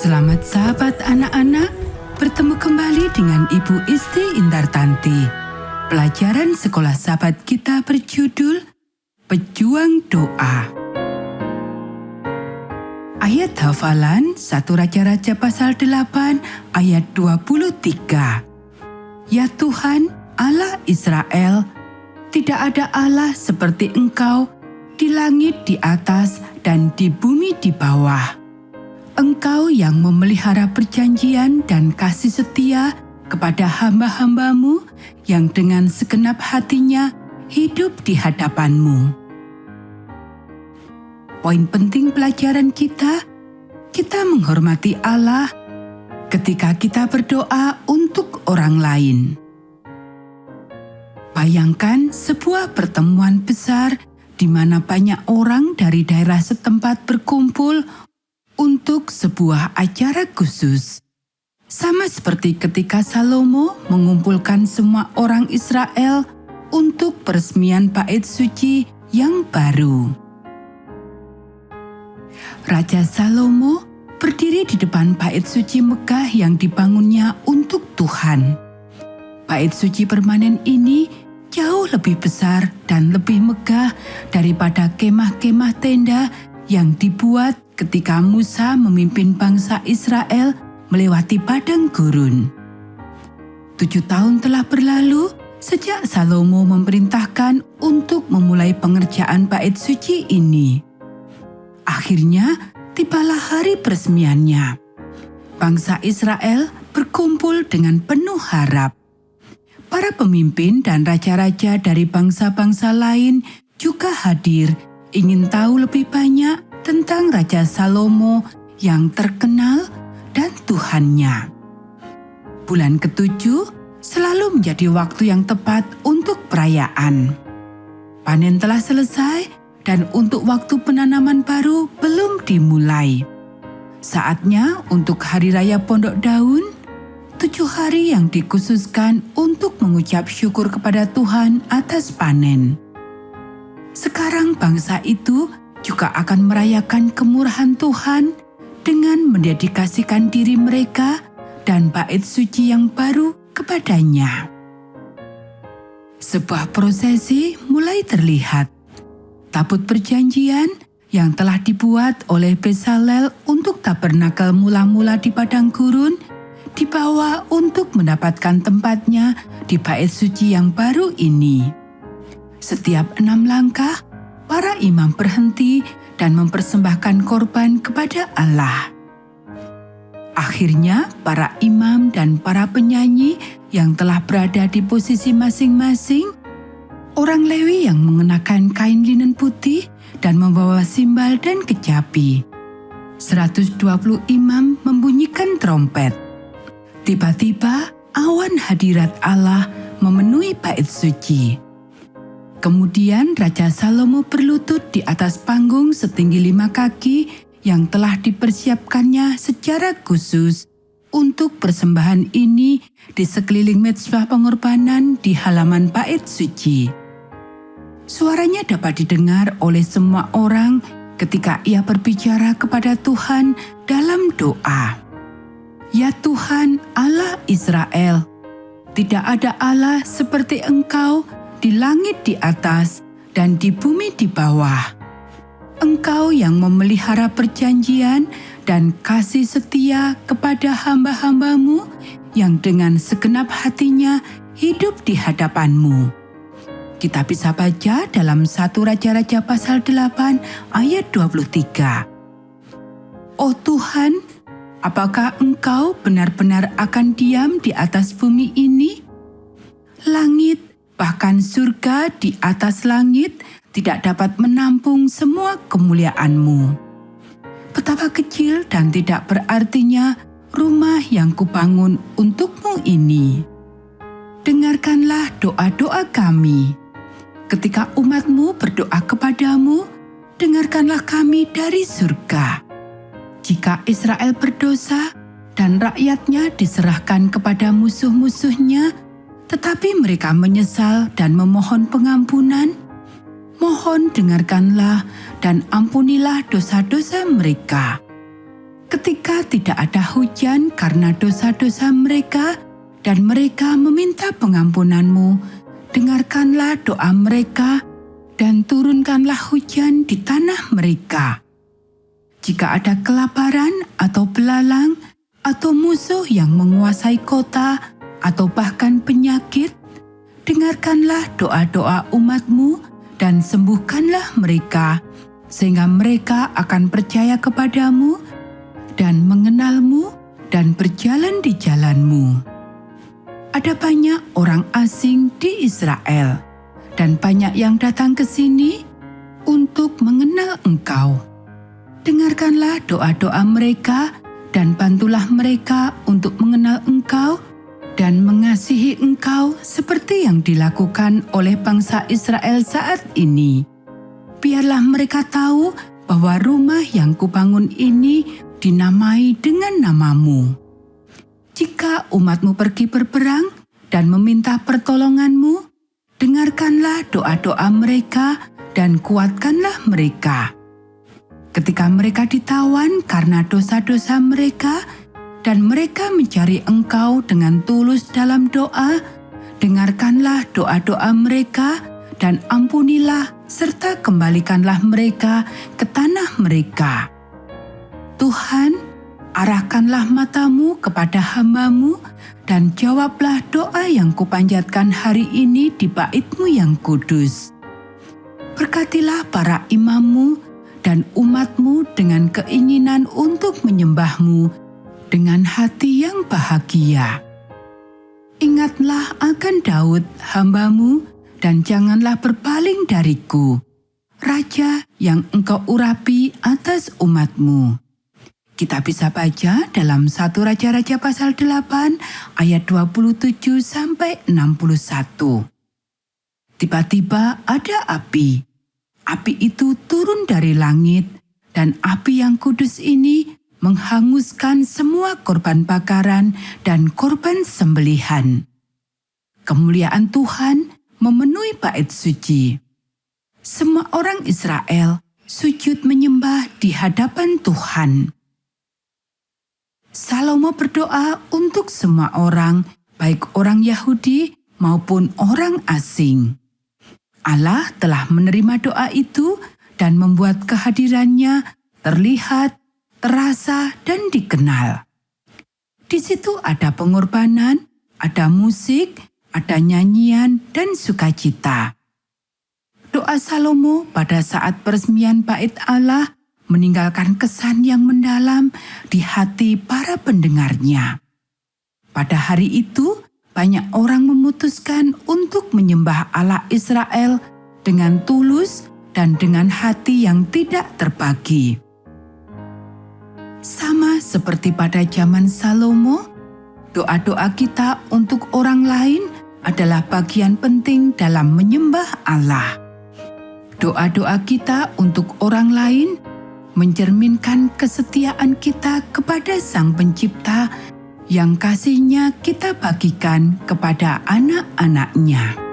Selamat sahabat anak-anak, bertemu kembali dengan Ibu Isti Indartanti. Pelajaran sekolah sahabat kita berjudul Pejuang Doa. Ayat hafalan 1 Raja-Raja pasal 8 ayat 23. Ya Tuhan, Allah Israel, tidak ada Allah seperti Engkau di langit di atas dan di bumi di bawah. Engkau yang memelihara perjanjian dan kasih setia kepada hamba-hambamu yang dengan segenap hatinya hidup di hadapan-Mu. Poin penting pelajaran kita menghormati Allah ketika kita berdoa untuk orang lain. Bayangkan sebuah pertemuan besar di mana banyak orang dari daerah setempat berkumpul untuk sebuah acara khusus. Sama seperti ketika Salomo mengumpulkan semua orang Israel untuk peresmian bait suci yang baru. Raja Salomo berdiri di depan bait suci megah yang dibangunnya untuk Tuhan. Bait suci permanen ini jauh lebih besar dan lebih megah daripada kemah-kemah tenda yang dibuat ketika Musa memimpin bangsa Israel melewati padang gurun. 7 tahun telah berlalu sejak Salomo memerintahkan untuk memulai pengerjaan bait suci ini. Akhirnya tibalah hari peresmiannya. Bangsa Israel berkumpul dengan penuh harap. Para pemimpin dan raja-raja dari bangsa-bangsa lain juga hadir, ingin tahu lebih banyak tentang Raja Salomo yang terkenal dan Tuhannya. Bulan ke-7 selalu menjadi waktu yang tepat untuk perayaan. Panen telah selesai dan untuk waktu penanaman baru belum dimulai. Saatnya untuk Hari Raya Pondok Daun, 7 hari yang dikhususkan untuk mengucap syukur kepada Tuhan atas panen. Sekarang bangsa itu juga akan merayakan kemurahan Tuhan dengan mendedikasikan diri mereka dan bait suci yang baru kepadanya. Sebuah prosesi mulai terlihat. Tabut perjanjian yang telah dibuat oleh Bezalel untuk tabernakel mula-mula di padang gurun dibawa untuk mendapatkan tempatnya di bait suci yang baru ini. Setiap 6 langkah, para imam berhenti dan mempersembahkan korban kepada Allah. Akhirnya, para imam dan para penyanyi yang telah berada di posisi masing-masing, orang Lewi yang mengenakan kain linen putih dan membawa simbal dan kecapi. 120 imam membunyikan trompet. Tiba-tiba, awan hadirat Allah memenuhi bait suci. Kemudian Raja Salomo berlutut di atas panggung setinggi 5 kaki yang telah dipersiapkannya secara khusus untuk persembahan ini di sekeliling mezbah pengorbanan di halaman bait suci. Suaranya dapat didengar oleh semua orang ketika ia berbicara kepada Tuhan dalam doa. Ya Tuhan, Allah Israel, tidak ada Allah seperti Engkau di langit di atas dan di bumi di bawah. Engkau yang memelihara perjanjian dan kasih setia kepada hamba-hambamu yang dengan segenap hatinya hidup di hadapan-Mu. Kita bisa baca dalam 1 Raja-Raja pasal 8 ayat 23. Oh Tuhan, apakah Engkau benar-benar akan diam di atas bumi ini? Langit, bahkan surga di atas langit tidak dapat menampung semua kemuliaan-Mu. Betapa kecil dan tidak berartinya rumah yang kubangun untuk-Mu ini. Dengarkanlah doa-doa kami. Ketika umat-Mu berdoa kepadamu, dengarkanlah kami dari surga. Jika Israel berdosa dan rakyatnya diserahkan kepada musuh-musuhnya, tetapi mereka menyesal dan memohon pengampunan, mohon dengarkanlah dan ampunilah dosa-dosa mereka. Ketika tidak ada hujan karena dosa-dosa mereka dan mereka meminta pengampunan-Mu, dengarkanlah doa mereka dan turunkanlah hujan di tanah mereka. Jika ada kelaparan atau belalang atau musuh yang menguasai kota atau bahkan penyakit, dengarkanlah doa-doa umat-Mu dan sembuhkanlah mereka, sehingga mereka akan percaya kepadamu dan mengenal-Mu dan berjalan di jalan-Mu. Ada banyak orang asing di Israel, dan banyak yang datang ke sini untuk mengenal Engkau. Dengarkanlah doa-doa mereka dan bantulah mereka untuk mengenal Engkau dan mengasihi Engkau seperti yang dilakukan oleh bangsa Israel saat ini. Biarlah mereka tahu bahwa rumah yang kubangun ini dinamai dengan nama-Mu. Jika umat-Mu pergi berperang dan meminta pertolongan-Mu, dengarkanlah doa-doa mereka dan kuatkanlah mereka. Ketika mereka ditawan karena dosa-dosa mereka dan mereka mencari Engkau dengan tulus dalam doa, dengarkanlah doa-doa mereka dan ampunilah serta kembalikanlah mereka ke tanah mereka. Tuhan, arahkanlah mata-Mu kepada hamba-Mu dan jawablah doa yang kupanjatkan hari ini di bait-Mu yang kudus. Berkatilah para imam-Mu dan umat-Mu dengan keinginan untuk menyembah-Mu dengan hati yang bahagia. Ingatlah akan Daud, hamba-Mu, dan janganlah berpaling dariku, Raja yang Engkau urapi atas umat-Mu. Kita bisa baca dalam 1 Raja-Raja pasal 8 ayat 27 sampai 61. Tiba-tiba ada api. Api itu turun dari langit dan api yang kudus ini menghanguskan semua korban bakaran dan korban sembelihan. Kemuliaan Tuhan memenuhi bait suci. Semua orang Israel sujud menyembah di hadapan Tuhan. Salomo berdoa untuk semua orang, baik orang Yahudi maupun orang asing. Allah telah menerima doa itu dan membuat kehadirannya terlihat, terasa, dan dikenal. Di situ ada pengorbanan, ada musik, ada nyanyian, dan sukacita. Doa Salomo pada saat peresmian bait Allah meninggalkan kesan yang mendalam di hati para pendengarnya. Pada hari itu, banyak orang memutuskan untuk menyembah Allah Israel dengan tulus dan dengan hati yang tidak terbagi. Sama seperti pada zaman Salomo, doa-doa kita untuk orang lain adalah bagian penting dalam menyembah Allah. Doa-doa kita untuk orang lain mencerminkan kesetiaan kita kepada Sang Pencipta yang kasih-Nya kita bagikan kepada anak-anak-Nya.